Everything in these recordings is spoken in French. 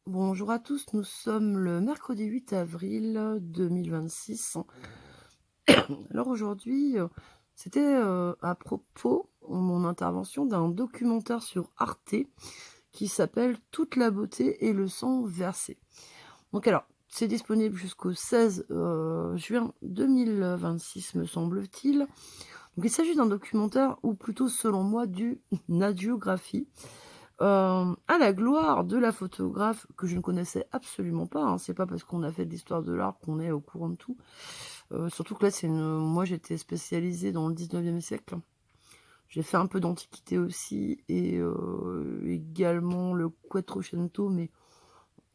Bonjour à tous, nous sommes le mercredi 8 avril 2026. Alors aujourd'hui, c'était à propos, mon intervention d'un documentaire sur Arte qui s'appelle Toute la beauté et le sang versé. Donc alors, c'est disponible jusqu'au 16 juin 2026, me semble-t-il. Donc il s'agit d'un documentaire, ou plutôt selon moi d'une hagiographie, à la gloire de la photographe que je ne connaissais absolument pas, hein. C'est pas parce qu'on a fait de l'histoire de l'art qu'on est au courant de tout. Surtout que là, moi j'étais spécialisée dans le 19e siècle. J'ai fait un peu d'antiquité aussi et également le Quattrocento, mais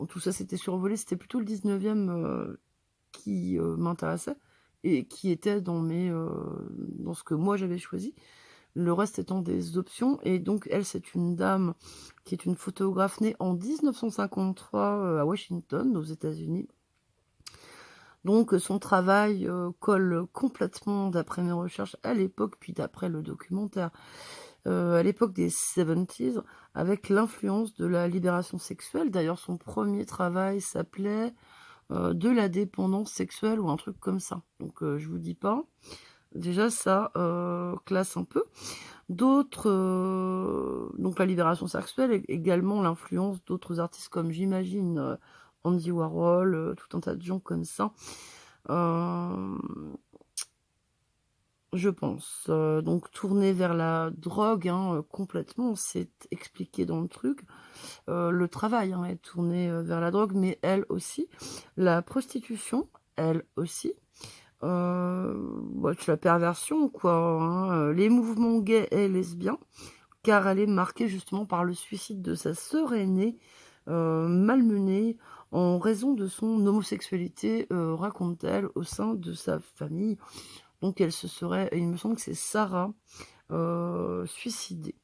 tout ça c'était survolé. C'était plutôt le 19e qui m'intéressait et qui était dans ce que moi j'avais choisi. Le reste étant des options. Et donc elle, c'est une dame qui est une photographe née en 1953 à Washington, aux États-Unis. Donc son travail colle complètement, d'après mes recherches, à l'époque, puis d'après le documentaire, à l'époque des 70s, avec l'influence de la libération sexuelle. D'ailleurs, son premier travail s'appelait De la dépendance sexuelle ou un truc comme ça. Donc je vous dis pas. Déjà ça classe un peu. D'autres, donc la libération sexuelle et également l'influence d'autres artistes comme j'imagine, Andy Warhol, tout un tas de gens comme ça. Hem, je pense, donc tourné vers la drogue, hein, complètement, c'est expliqué dans le truc. Le travail, hein, est tourné, vers la drogue, mais elle aussi. La prostitution, elle aussi. Bah, c'est la perversion quoi, hein, les mouvements gays et lesbiens. Car elle est marquée justement par le suicide de sa sœur aînée, malmenée en raison de son homosexualité, raconte-t-elle, au sein de sa famille. Donc elle se serait, il me semble que c'est Sarah, suicidée.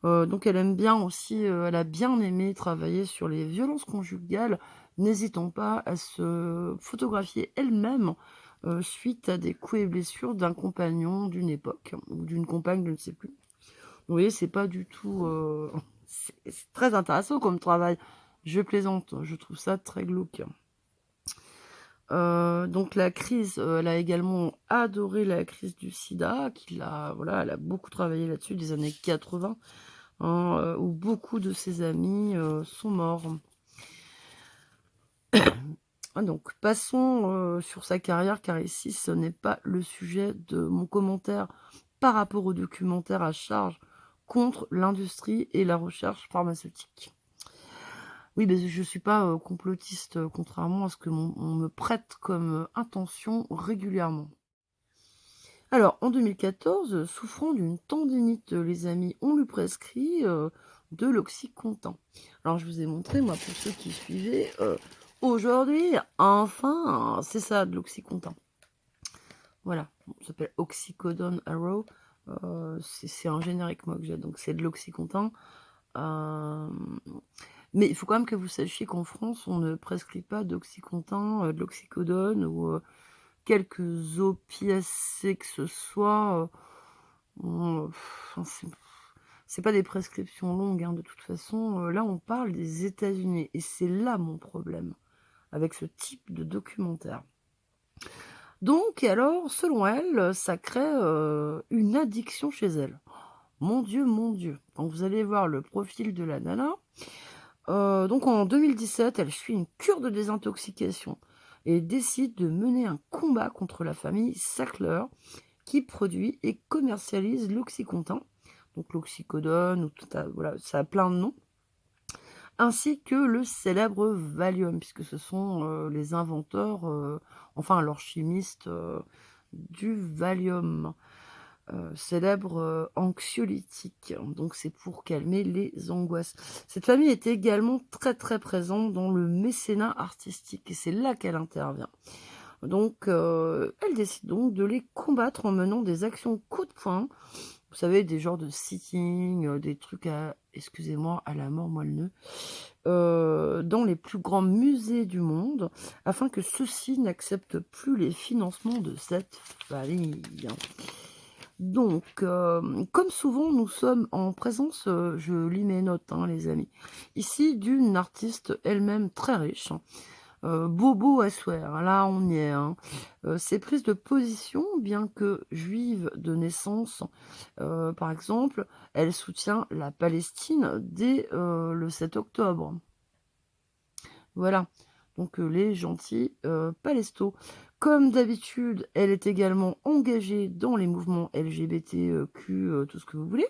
Donc elle aime bien aussi, elle a bien aimé travailler sur les violences conjugales, n'hésitant pas à se photographier elle-même, suite à des coups et blessures d'un compagnon d'une époque ou d'une compagne, je ne sais plus. Vous voyez, c'est pas du tout, c'est très intéressant comme travail. Je plaisante, je trouve ça très glauque. Donc la crise, elle a également adoré la crise du sida, voilà, elle a beaucoup travaillé là-dessus, des années 80, hein, où beaucoup de ses amis, sont morts. Ah donc passons, sur sa carrière, car ici ce n'est pas le sujet de mon commentaire par rapport au documentaire à charge contre l'industrie et la recherche pharmaceutique. Oui, mais je suis pas, complotiste, contrairement à ce que on me prête comme, intention régulièrement. Alors en 2014, souffrant d'une tendinite, les amis, on lui prescrit, de l'oxycontin. Alors je vous ai montré, moi, pour ceux qui suivaient, aujourd'hui, enfin, c'est ça, de l'oxycontin. Voilà, ça s'appelle Oxycodone Arrow, c'est un générique, moi, que j'ai, donc c'est de l'oxycontin. Hem, mais il faut quand même que vous sachiez qu'en France, on ne prescrit pas d'oxycontin, de l'oxycodone ou, quelques opiacés que ce soit, enfin, c'est pas des prescriptions longues, hein, de toute façon, là, on parle des États-Unis et c'est là mon problème avec ce type de documentaire. Donc et alors, selon elle, ça crée, une addiction chez elle. Mon Dieu, mon Dieu. Donc vous allez voir le profil de la nana. Donc en 2017, elle suit une cure de désintoxication et décide de mener un combat contre la famille Sackler qui produit et commercialise l'oxycontin, donc l'oxycodone, ou voilà, ça a plein de noms, ainsi que le célèbre Valium, puisque ce sont les inventeurs, enfin leurs chimistes, du Valium. Célèbre, anxiolytique, donc c'est pour calmer les angoisses. Cette famille est également très, très présente dans le mécénat artistique et c'est là qu'elle intervient. Donc elle décide donc de les combattre en menant des actions coup de poing. Vous savez, des genres de sitting, des trucs à excusez-moi, à la mort moelle-neu, dans les plus grands musées du monde, afin que ceux-ci n'acceptent plus les financements de cette famille. Donc, comme souvent, nous sommes en présence, je lis mes notes, hein, les amis, ici d'une artiste elle-même très riche, hein. Bobo I swear, là on y est, hein. Ses prises de position, bien que juive de naissance, par exemple, elle soutient la Palestine dès, le 7 octobre. Voilà, donc les gentils, palestos. Comme d'habitude, elle est également engagée dans les mouvements LGBTQ, tout ce que vous voulez.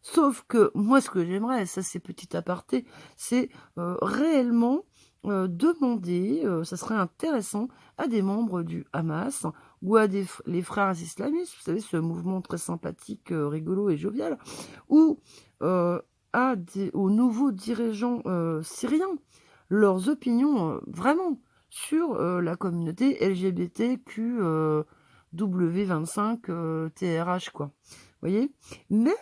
Sauf que moi, ce que j'aimerais, ça c'est petit aparté, c'est, réellement, demander, ça serait intéressant, à des membres du Hamas ou à des f les frères islamistes, vous savez, ce mouvement très sympathique, rigolo et jovial, ou, à des aux nouveaux dirigeants, syriens, leurs opinions, vraiment sur, la communauté LGBTQ, W25, TRH quoi. Vous voyez? Mais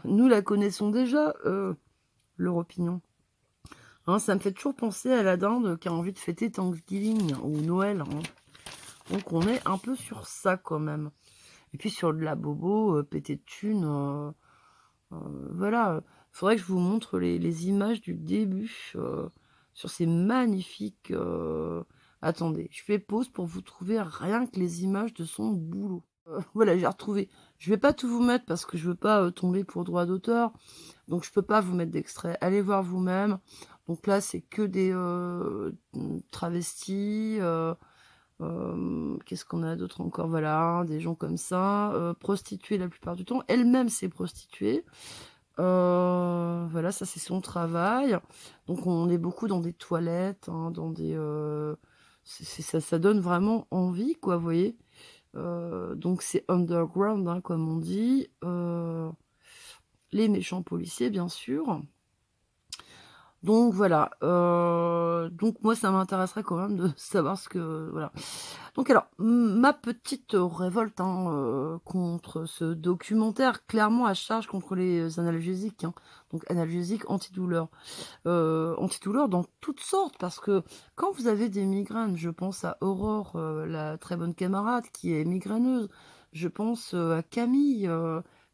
nous la connaissons déjà, leur opinion. Hein, ça me fait toujours penser à la dinde qui a envie de fêter Thanksgiving ou Noël, hein. Donc on est un peu sur ça quand même. Et puis sur de la bobo, pété de thunes, voilà. Faudrait que je vous montre les images du début, sur ces magnifiques, attendez, je fais pause pour vous trouver rien que les images de son boulot. Voilà, j'ai retrouvé. Je vais pas tout vous mettre parce que je veux pas, tomber pour droit d'auteur. Donc je peux pas vous mettre d'extrait. Allez voir vous-même. Donc là, c'est que des, travestis, qu'est-ce qu'on a d'autre encore? Voilà, des gens comme ça, prostituées la plupart du temps. Elle-même s'est prostituée. Voilà, ça c'est son travail. Donc on est beaucoup dans des toilettes, hein, dans des, ça donne vraiment envie quoi, vous voyez? Donc c'est underground, hein, comme on dit. Les méchants policiers, bien sûr. Donc voilà, donc moi ça m'intéresserait quand même de savoir ce que voilà. Donc alors, ma petite révolte, hein, contre ce documentaire, clairement à charge contre les analgésiques, hein. Donc analgésiques, antidouleurs. Antidouleurs dans toutes sortes, parce que quand vous avez des migraines, je pense à Aurore, la très bonne camarade qui est migraineuse. Je pense, à Camille,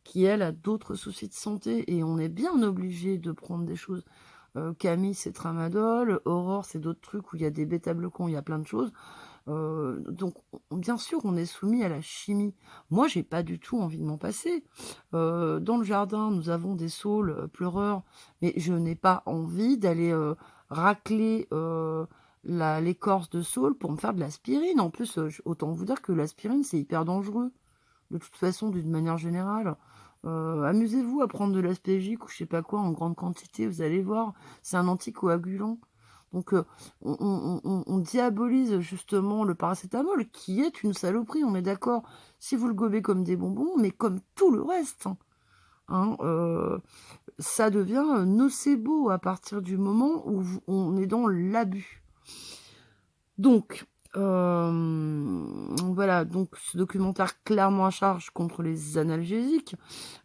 qui elle a d'autres soucis de santé et on est bien obligé de prendre des choses. Camille, c'est Tramadol, Aurore, c'est d'autres trucs où il y a des bêta-bloquants, il y a plein de choses. Donc bien sûr, on est soumis à la chimie. Moi, j'ai pas du tout envie de m'en passer. Dans le jardin, nous avons des saules, pleureurs, mais je n'ai pas envie d'aller, racler, la l'écorce de saule pour me faire de l'aspirine. En plus, autant vous dire que l'aspirine, c'est hyper dangereux, de toute façon, d'une manière générale. Amusez-vous à prendre de l'aspégique ou je sais pas quoi en grande quantité, vous allez voir, c'est un anticoagulant. Donc, on diabolise justement le paracétamol, qui est une saloperie, on est d'accord. Si vous le gobez comme des bonbons, mais comme tout le reste, hein, ça devient, nocebo à partir du moment où on est dans l'abus. Donc, voilà, donc ce documentaire clairement à charge contre les analgésiques,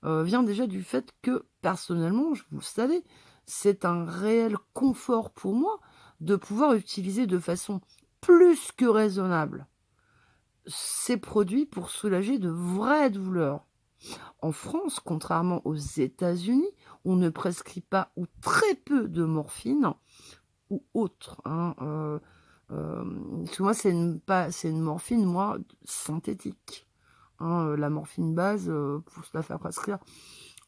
vient déjà du fait que, personnellement, vous le savez, c'est un réel confort pour moi de pouvoir utiliser de façon plus que raisonnable ces produits pour soulager de vraies douleurs. En France, contrairement aux États-Unis, on ne prescrit pas ou très peu de morphine ou autre, hein, parce que moi c'est une morphine, moi, synthétique, hein, la morphine base, pour se la faire prescrire,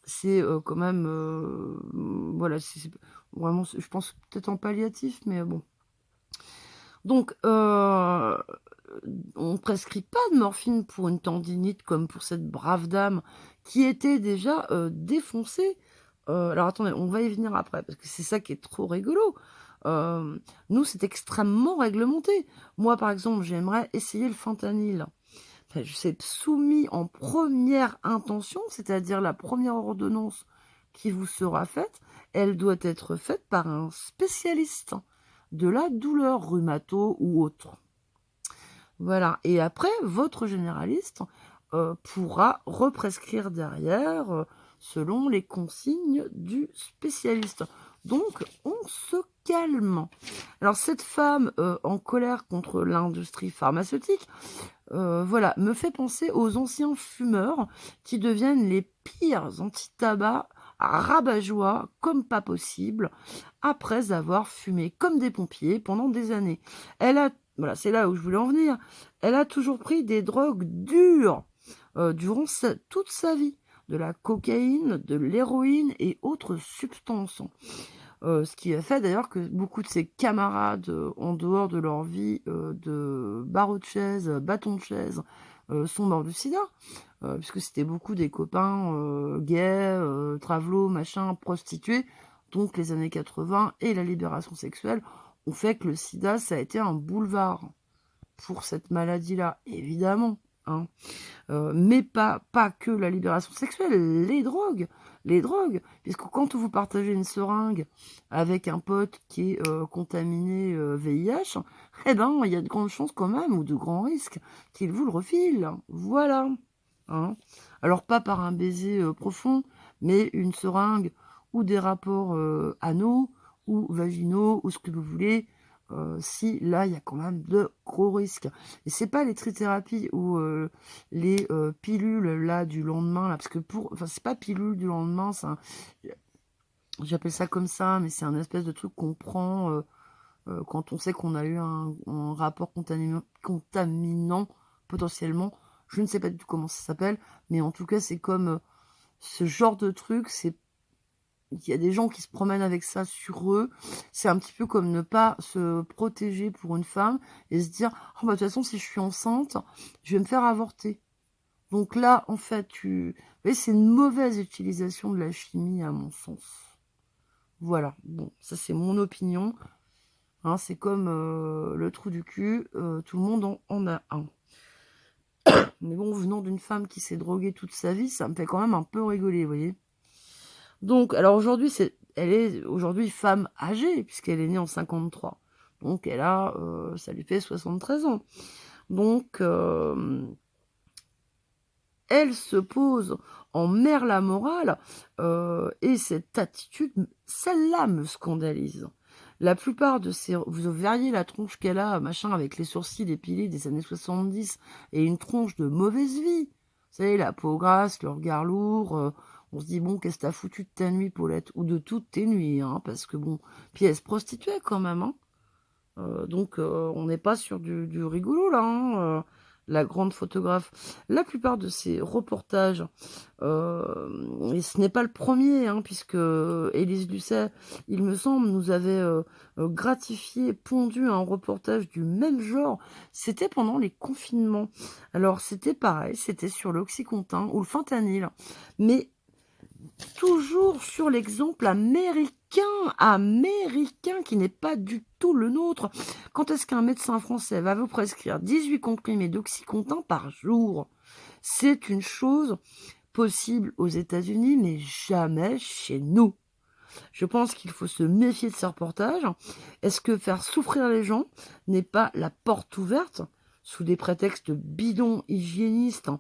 c'est, quand même, voilà, c'est vraiment, je pense peut-être en palliatif, mais bon. Donc, on prescrit pas de morphine pour une tendinite comme pour cette brave dame qui était déjà, défoncée. Alors attendez, on va y venir après parce que c'est ça qui est trop rigolo. Nous, c'est extrêmement réglementé. Moi, par exemple, j'aimerais essayer le fentanyl. Enfin, c'est soumis en première intention, c'est-à-dire la première ordonnance qui vous sera faite, elle doit être faite par un spécialiste de la douleur, rhumato ou autre. Voilà, et après, votre généraliste, pourra represcrire derrière, selon les consignes du spécialiste. Donc on se calme. Alors cette femme, en colère contre l'industrie pharmaceutique, voilà, me fait penser aux anciens fumeurs qui deviennent les pires anti-tabac rabat-joie comme pas possible, après avoir fumé comme des pompiers pendant des années. Elle a Voilà, c'est là où je voulais en venir. Elle a toujours pris des drogues dures, durant toute sa vie, de la cocaïne, de l'héroïne et autres substances. Ce qui a fait d'ailleurs que beaucoup de ses camarades, en dehors de leur vie, de barreau de chaise, bâton de chaise, sont morts du sida. Puisque c'était beaucoup des copains, gays, travelots, machin, prostituées. Donc les années 80 et la libération sexuelle ont fait que le sida, ça a été un boulevard pour cette maladie-là, évidemment, hein. Mais pas que la libération sexuelle, les drogues, puisque quand vous partagez une seringue avec un pote qui est, contaminé, VIH, eh ben, il y a de grandes chances quand même, ou de grands risques, qu'il vous le refile. Voilà, hein. Alors pas par un baiser, profond, mais une seringue ou des rapports, anaux ou vaginaux ou ce que vous voulez, si là, il y a quand même de gros risques. Et c'est pas les trithérapies ou les pilules là du lendemain là, parce que enfin c'est pas pilule du lendemain, j'appelle ça comme ça, mais c'est un espèce de truc qu'on prend quand on sait qu'on a eu un rapport contaminant potentiellement. Je ne sais pas du tout comment ça s'appelle, mais en tout cas c'est comme ce genre de truc. Il y a des gens qui se promènent avec ça sur eux. C'est un petit peu comme ne pas se protéger pour une femme et se dire: «Oh bah, de toute façon, si je suis enceinte, je vais me faire avorter». Donc là, en fait, vous voyez, c'est une mauvaise utilisation de la chimie à mon sens. Voilà, bon, ça c'est mon opinion, hein, c'est comme, le trou du cul, tout le monde en a un. Mais bon, venant d'une femme qui s'est droguée toute sa vie, ça me fait quand même un peu rigoler, vous voyez? Donc, alors aujourd'hui, elle est aujourd'hui femme âgée, puisqu'elle est née en 53. Donc elle a, ça lui fait 73 ans. Donc, elle se pose en mère la morale, et cette attitude, celle-là me scandalise. La plupart de ces vous verriez la tronche qu'elle a, machin, avec les sourcils épilés des années 70 et une tronche de mauvaise vie. Vous savez, la peau grasse, le regard lourd, on se dit: «Bon, qu'est-ce que tu as foutu de ta nuit, Paulette?» ou de toutes tes nuits, hein, parce que bon, puis elle se prostituait quand même, hein. Donc on n'est pas sur du rigolo là, hein, la grande photographe. La plupart de ces reportages, et ce n'est pas le premier, hein, puisque Élise Lucet, il me semble, nous avait, gratifié, pondu un reportage du même genre. C'était pendant les confinements. Alors c'était pareil, c'était sur l'oxycontin ou le fentanyl, mais toujours sur l'exemple américain qui n'est pas du tout le nôtre. Quand est-ce qu'un médecin français va vous prescrire 18 comprimés d'oxycontin par jour? C'est une chose possible aux États-Unis, mais jamais chez nous. Je pense qu'il faut se méfier de ces reportages. Est-ce que faire souffrir les gens n'est pas la porte ouverte, sous des prétextes bidons hygiénistes,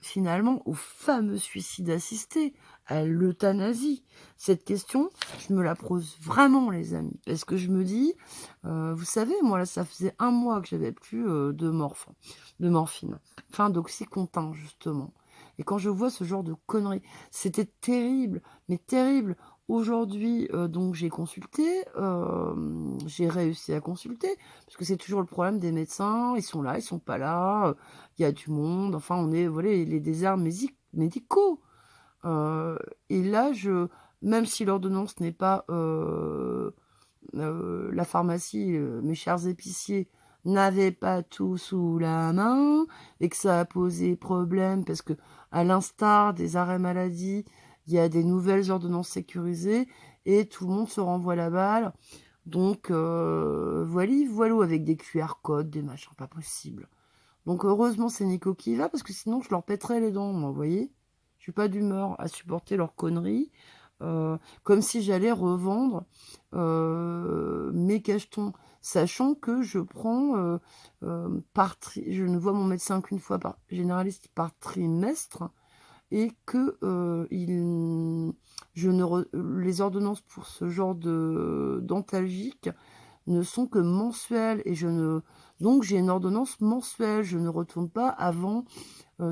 finalement, au fameux suicide assisté, à l'euthanasie? Cette question, je me la pose vraiment, les amis, parce que je me dis, vous savez, moi, là, ça faisait 1 mois que j'avais plus de morphine, enfin d'oxycontin, justement. Et quand je vois ce genre de conneries, c'était terrible, mais terrible. Aujourd'hui, donc j'ai consulté, j'ai réussi à consulter, parce que c'est toujours le problème des médecins, ils sont là, ils sont pas là, il y a du monde, enfin on est, voilà, les déserts médicaux. Heu et là, même si l'ordonnance n'est pas, la pharmacie, mes chers épiciers n'avaient pas tout sous la main et que ça a posé problème parce que, à l'instar des arrêts maladie, il y a des nouvelles ordonnances sécurisées et tout le monde se renvoie la balle. Donc, voili voilou, avec des QR codes, des machins pas possibles. Donc heureusement, c'est Nico qui y va, parce que sinon je leur pèterais les dents, moi, vous voyez? Je suis pas d'humeur à supporter leurs conneries, comme si j'allais revendre, mes cachetons, sachant que je prends, je ne vois mon médecin qu'une fois par généraliste par trimestre, et que, je ne re les ordonnances pour ce genre de d'antalgiques ne sont que mensuelles et donc j'ai une ordonnance mensuelle. Je ne retourne pas avant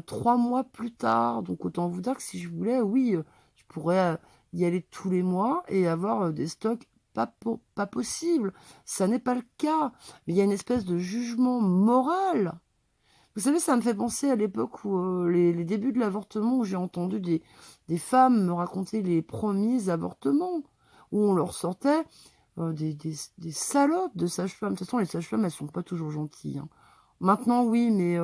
3 mois plus tard. Donc autant vous dire que si je voulais, oui, je pourrais, y aller tous les mois et avoir, des stocks pas possible. Ça n'est pas le cas. Mais il y a une espèce de jugement moral. Vous savez, ça me fait penser à l'époque où, les débuts de l'avortement, où j'ai entendu des femmes me raconter les premiers avortements, où on leur sortait, des salopes de sages-femmes. De toute façon, les sages-femmes, elles sont pas toujours gentilles, hein. Maintenant, oui, mais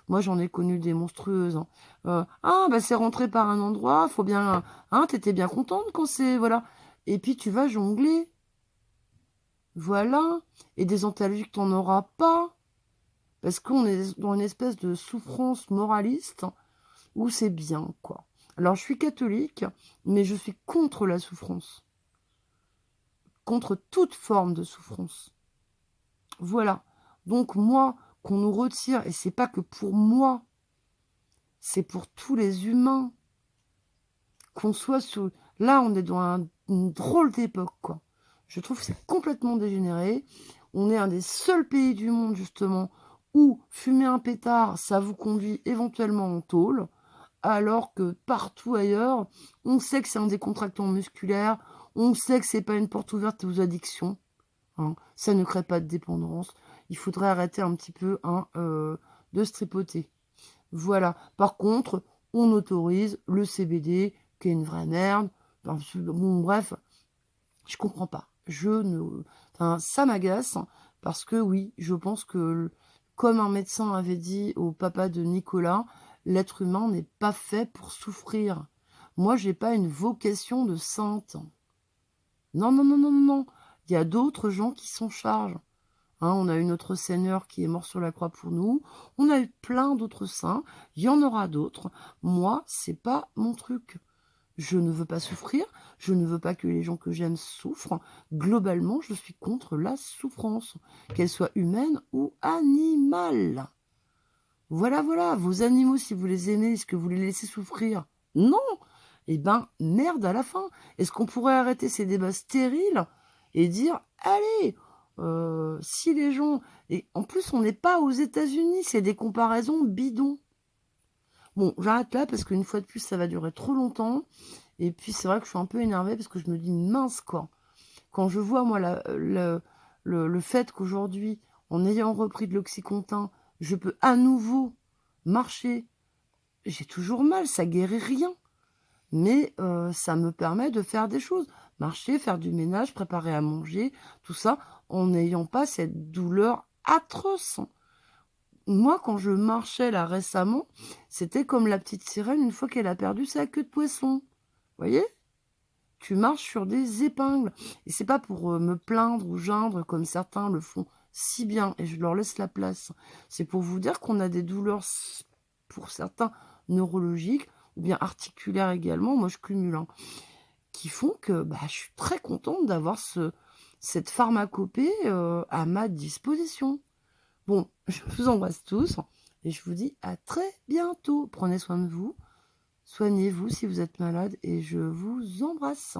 moi, j'en ai connu des monstrueuses, hein. «Ah, bah, c'est rentré par un endroit, faut bien hein, tu bien contente quand c'est voilà» et puis tu vas jongler. Voilà, et des antalgiques, tu en auras pas. Parce qu'on est dans une espèce de souffrance moraliste où c'est bien, quoi. Alors, je suis catholique, mais je suis contre la souffrance, contre toute forme de souffrance. Voilà. Donc, moi, qu'on nous retire, et c'est pas que pour moi, c'est pour tous les humains, qu'on soit sous... Là, on est dans une drôle d'époque, quoi. Je trouve que c'est complètement dégénéré. On est un des seuls pays du monde, justement, où fumer un pétard, ça vous conduit éventuellement en tôle, alors que partout ailleurs, on sait que c'est un décontractant musculaire, on sait que c'est pas une porte ouverte aux addictions, hein, ça ne crée pas de dépendance. Il faudrait arrêter un petit peu hein, de se tripoter. Voilà. Par contre, on autorise le CBD, qui est une vraie merde. Enfin, bon, bref, je comprends pas. Enfin, ça m'agace parce que oui, je pense que, comme un médecin avait dit au papa de Nicolas, l'être humain n'est pas fait pour souffrir. Moi, j'ai pas une vocation de sainte. Non, non, non, non, non. Il y a d'autres gens qui s'en chargent. Hein, on a eu notre Seigneur qui est mort sur la croix pour nous. On a eu plein d'autres saints. Il y en aura d'autres. Moi, c'est pas mon truc. Je ne veux pas souffrir, je ne veux pas que les gens que j'aime souffrent. Globalement, je suis contre la souffrance, qu'elle soit humaine ou animale. Voilà, voilà, vos animaux, si vous les aimez, est-ce que vous les laissez souffrir? Non. Eh ben, merde à la fin. Est-ce qu'on pourrait arrêter ces débats stériles et dire, allez, si les gens... Et en plus, on n'est pas aux États-Unis, c'est des comparaisons bidons. Bon, j'arrête là parce qu'une fois de plus, ça va durer trop longtemps. Et puis, c'est vrai que je suis un peu énervée parce que je me dis, mince, quoi. Quand je vois, moi, le fait qu'aujourd'hui, en ayant repris de l'Oxycontin, je peux à nouveau marcher. J'ai toujours mal, ça guérit rien. Mais ça me permet de faire des choses. Marcher, faire du ménage, préparer à manger, tout ça, en n'ayant pas cette douleur atroce. Moi, quand je marchais là récemment, c'était comme la petite sirène une fois qu'elle a perdu sa queue de poisson. Vous voyez? Tu marches sur des épingles. Et c'est pas pour me plaindre ou geindre comme certains le font si bien, et je leur laisse la place. C'est pour vous dire qu'on a des douleurs, pour certains, neurologiques, ou bien articulaires également, moi je cumule, hein, qui font que bah, je suis très contente d'avoir cette pharmacopée à ma disposition. Bon, je vous embrasse tous et je vous dis à très bientôt. Prenez soin de vous, soignez-vous si vous êtes malade et je vous embrasse.